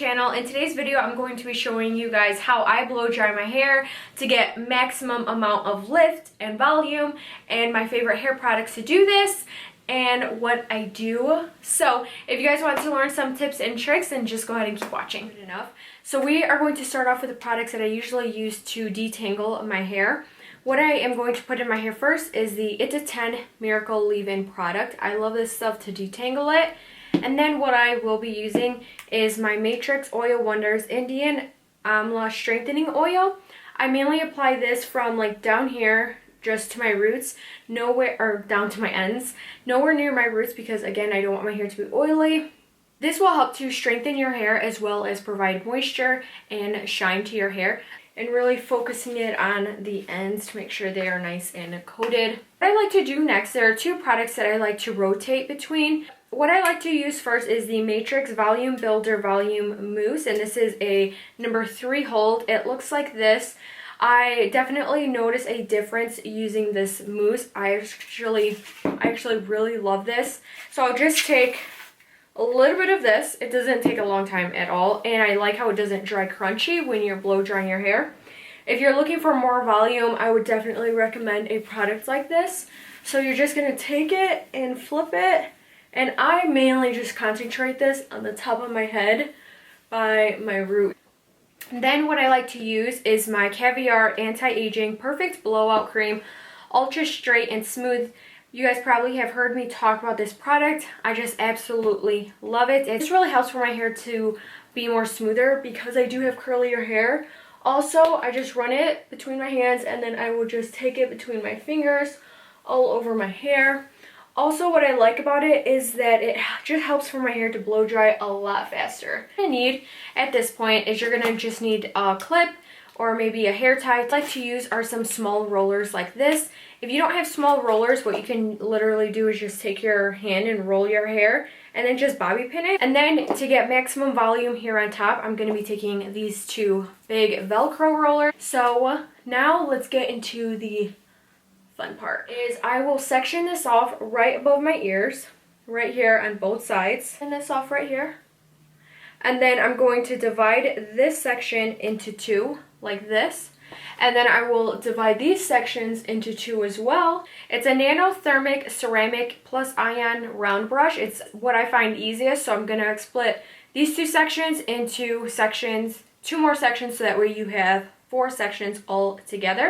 channel. In today's video, I'm going to be showing you guys how I blow dry my hair to get maximum amount of lift and volume, and my favorite hair products to do this, and what I do. So if you guys want to learn some tips and tricks, then just go ahead and keep watching. Good enough. So we are going to start off with the products that I usually use to detangle my hair. What I am going to put in my hair first is the It's a 10 Miracle Leave-In product. I love this stuff to detangle it. And then what I will be using is my Matrix Oil Wonders Indian Amla Strengthening Oil. I mainly apply this from like down here just to my roots, nowhere, or down to my ends, nowhere near my roots, because again, I don't want my hair to be oily. This will help to strengthen your hair as well as provide moisture and shine to your hair, and really focusing it on the ends to make sure they are nice and coated. What I like to do next, there are two products that I like to rotate between. What I like to use first is the Matrix Volume Builder Volume Mousse, and this is a number 3 hold. It looks like this. I definitely notice a difference using this mousse. I actually really love this. So I'll just take a little bit of this. It doesn't take a long time at all, and I like how it doesn't dry crunchy when you're blow drying your hair. If you're looking for more volume, I would definitely recommend a product like this. So you're just going to take it and flip it, and I mainly just concentrate this on the top of my head by my root. Then what I like to use is my Caviar Anti-Aging Perfect Blowout Cream, ultra straight and smooth. You guys probably have heard me talk about this product. I just absolutely love it. It just really helps for my hair to be more smoother because I do have curlier hair. Also, I just run it between my hands, and then I will just take it between my fingers all over my hair. Also, what I like about it is that it just helps for my hair to blow dry a lot faster. What I need at this point is you're gonna just need a clip or maybe a hair tie. What I like to use are some small rollers like this. If you don't have small rollers, what you can literally do is just take your hand and roll your hair and then just bobby pin it. And then to get maximum volume here on top, I'm gonna be taking these two big Velcro rollers. So now let's get into the fun part. Is I will section this off right above my ears, right here on both sides, and this off right here. And then I'm going to divide this section into two, like this. And then I will divide these sections into two as well. It's a nanothermic ceramic plus ion round brush. It's what I find easiest, so I'm gonna split these two sections into two more sections, so that way you have 4 sections all together.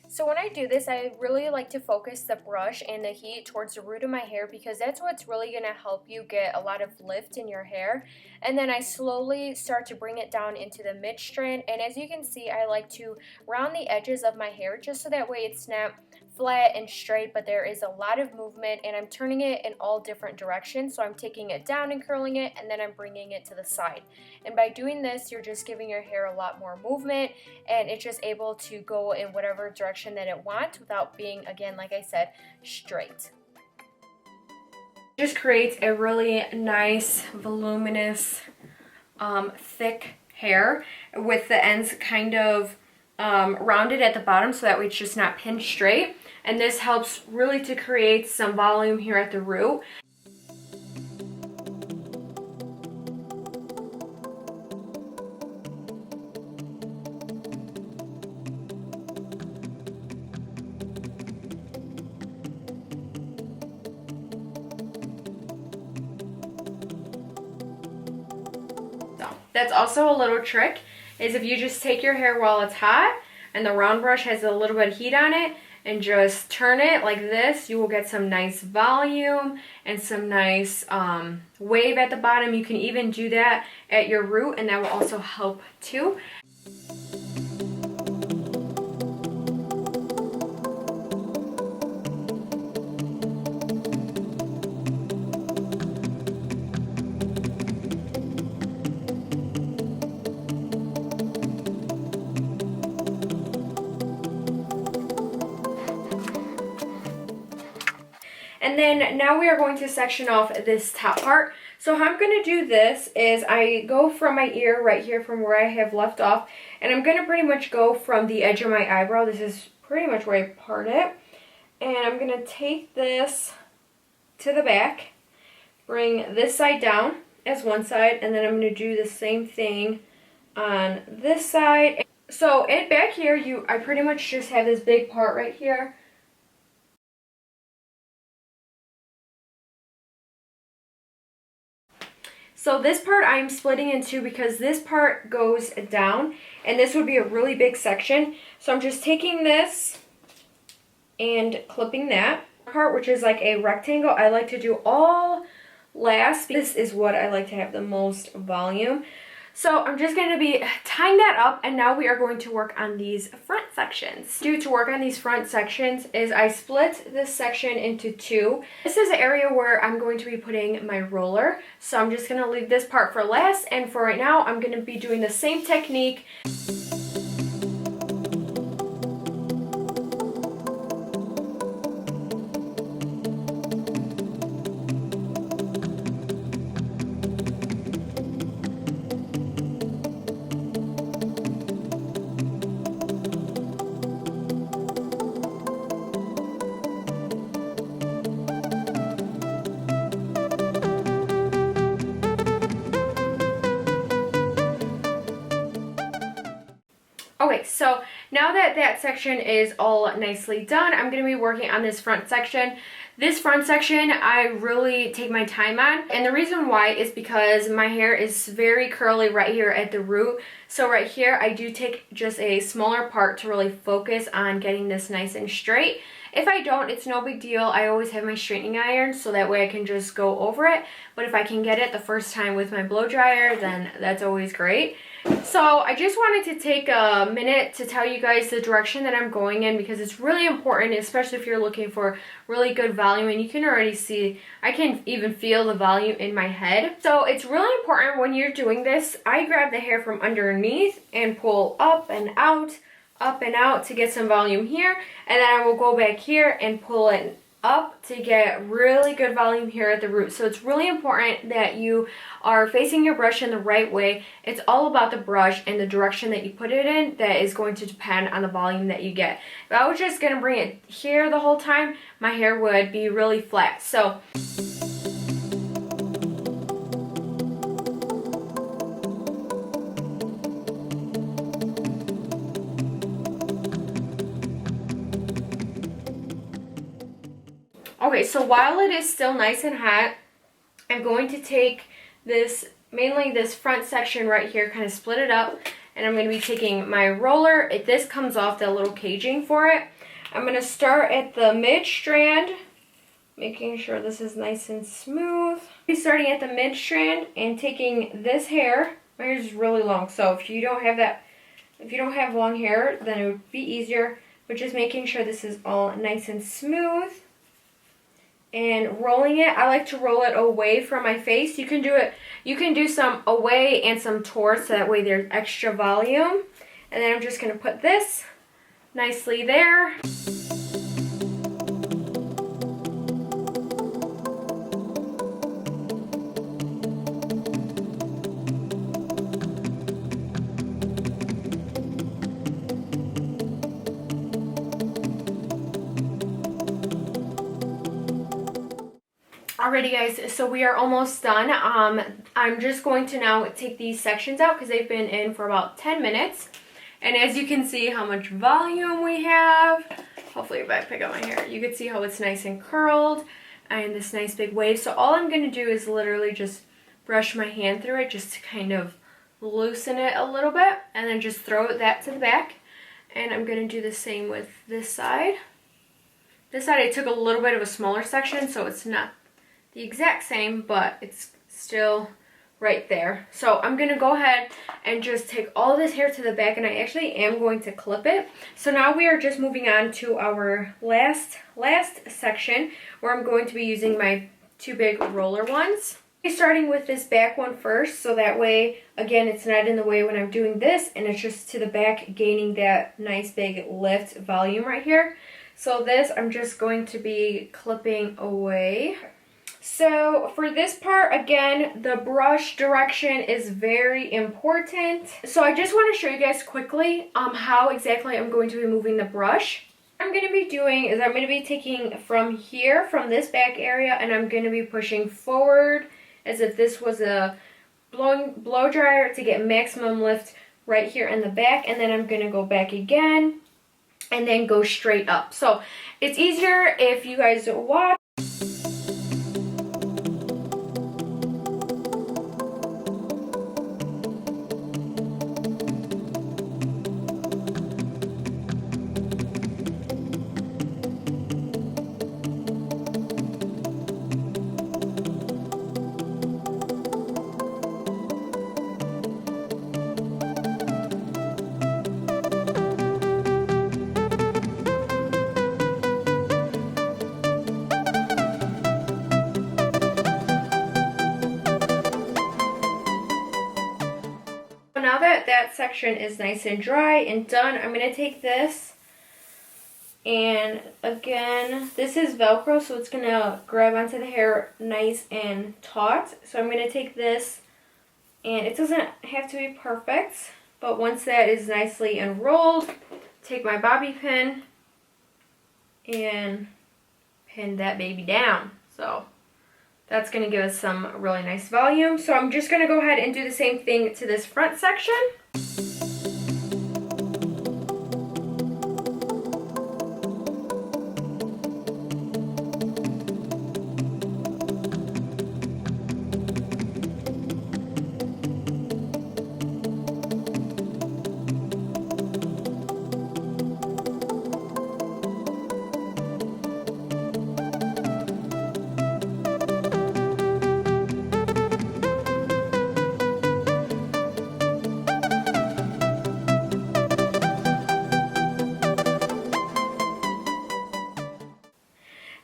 So when I do this, I really like to focus the brush and the heat towards the root of my hair, because that's what's really going to help you get a lot of lift in your hair. And then I slowly start to bring it down into the mid-strand. And as you can see, I like to round the edges of my hair just so that way it's not flat and straight, but there is a lot of movement, and I'm turning it in all different directions. So I'm taking it down and curling it, and then I'm bringing it to the side. And by doing this, you're just giving your hair a lot more movement, and it's just able to go in whatever direction that it wants without being, again, like I said, straight. Just creates a really nice, voluminous, thick hair with the ends kind of rounded at the bottom, so that way it's just not pinned straight. And this helps really to create some volume here at the root. So that's also a little trick, is if you just take your hair while it's hot and the round brush has a little bit of heat on it and just turn it like this, you will get some nice volume and some nice wave at the bottom. You can even do that at your root, and that will also help too. And then now we are going to section off this top part. So how I'm going to do this is I go from my ear right here from where I have left off, and I'm going to pretty much go from the edge of my eyebrow. This is pretty much where I part it. And I'm going to take this to the back, bring this side down, as one side, and then I'm going to do the same thing on this side. So in back here, I pretty much just have this big part right here. So this part I'm splitting in two because this part goes down and this would be a really big section. So I'm just taking this and clipping that part, which is like a rectangle. I like to do all last. This is what I like to have the most volume. So I'm just going to be tying that up, and now we are going to work on these front sections. To work on these front sections is I split this section into two. This is the area where I'm going to be putting my roller. So I'm just going to leave this part for last, and for right now I'm going to be doing the same technique. Okay, so now that that section is all nicely done, I'm going to be working on this front section. This front section, I really take my time on, and the reason why is because my hair is very curly right here at the root. So right here, I do take just a smaller part to really focus on getting this nice and straight. If I don't, it's no big deal. I always have my straightening iron, so that way I can just go over it. But if I can get it the first time with my blow dryer, then that's always great. So I just wanted to take a minute to tell you guys the direction that I'm going in, because it's really important, especially if you're looking for really good volume. And you can already see, I can even feel the volume in my head. So it's really important when you're doing this. I grab the hair from underneath and pull up and out to get some volume here, and then I will go back here and pull it up to get really good volume here at the root. So it's really important that you are facing your brush in the right way. It's all about the brush and the direction that you put it in that is going to depend on the volume that you get. If I was just going to bring it here the whole time, my hair would be really flat. So okay, so while it is still nice and hot, I'm going to take this, mainly this front section right here, kind of split it up, and I'm going to be taking my roller. This comes off the little caging for it. I'm going to start at the mid strand, making sure this is nice and smooth. I'll be starting at the mid strand and taking this hair. My hair is really long, so if you don't have long hair, then it would be easier, but just making sure this is all nice and smooth. And rolling it, I like to roll it away from my face. You can do some away and some towards, so that way there's extra volume. And then I'm just going to put this nicely there. Alrighty guys, so we are almost done. I'm just going to now take these sections out because they've been in for about 10 minutes. And as you can see how much volume we have, hopefully if I pick up my hair, you can see how it's nice and curled and this nice big wave. So all I'm going to do is literally just brush my hand through it just to kind of loosen it a little bit, and then just throw that to the back. And I'm going to do the same with this side. This side I took a little bit of a smaller section, so it's not the exact same, but it's still right there. So I'm gonna go ahead and just take all this hair to the back, and I actually am going to clip it. So now we are just moving on to our last section, where I'm going to be using my two big roller ones. Starting with this back one first, so that way, again, it's not in the way when I'm doing this, and it's just to the back, gaining that nice big lift volume right here. So this, I'm just going to be clipping away. So for this part, again, the brush direction is very important. So I just want to show you guys quickly how exactly I'm going to be moving the brush. What I'm going to be doing is I'm going to be taking from here, from this back area, and I'm going to be pushing forward as if this was a blow dryer to get maximum lift right here in the back, and then I'm going to go back again and then go straight up. So it's easier if you guys watch. Now that that section is nice and dry and done, I'm going to take this, and again, this is Velcro, so it's going to grab onto the hair nice and taut. So I'm going to take this, and it doesn't have to be perfect, but once that is nicely enrolled, take my bobby pin and pin that baby down. So that's going to give us some really nice volume. So I'm just going to go ahead and do the same thing to this front section.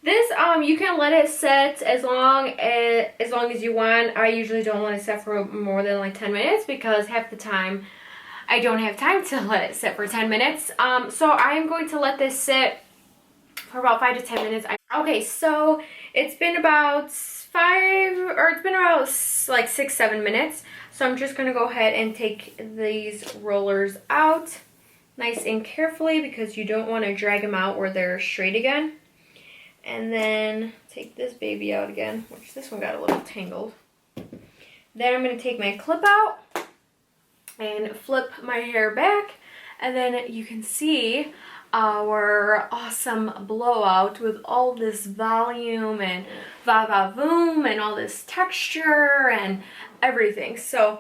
This, you can let it set as long as you want. I usually don't let it set for more than like 10 minutes because half the time I don't have time to let it sit for 10 minutes. So I'm going to let this sit for about 5 to 10 minutes. Okay, so it's been about like 6-7 minutes. So I'm just going to go ahead and take these rollers out nice and carefully because you don't want to drag them out where they're straight again. And then take this baby out again, which this one got a little tangled. Then I'm going to take my clip out and flip my hair back. And then you can see our awesome blowout with all this volume and va-va-voom and all this texture and everything. So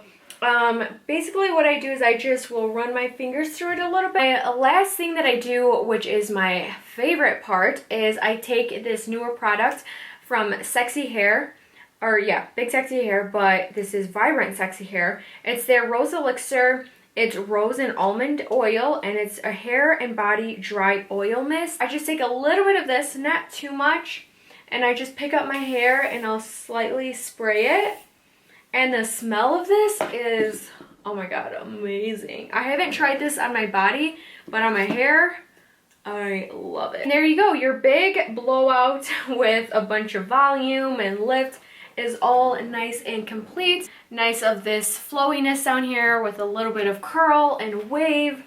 basically what I do is I just will run my fingers through it a little bit. The last thing that I do, which is my favorite part, is I take this newer product from Sexy Hair, or yeah, Big Sexy Hair, but this is Vibrant Sexy Hair. It's their Rose Elixir. It's rose and almond oil, and it's a hair and body dry oil mist. I just take a little bit of this, not too much, and I just pick up my hair and I'll slightly spray it. And the smell of this is, oh my god, amazing. I haven't tried this on my body, but on my hair, I love it. And there you go, your big blowout with a bunch of volume and lift is all nice and complete. Nice of this flowiness down here with a little bit of curl and wave.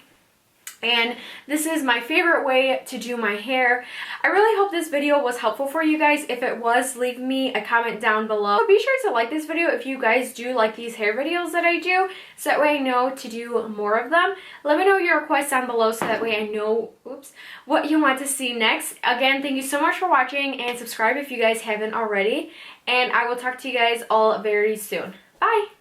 And this is my favorite way to do my hair. I really hope this video was helpful for you guys. If it was, leave me a comment down below. Be sure to like this video if you guys do like these hair videos that I do, so that way I know to do more of them. Let me know your requests down below so that way I know, what you want to see next. Again, thank you so much for watching, and subscribe if you guys haven't already. And I will talk to you guys all very soon. Bye!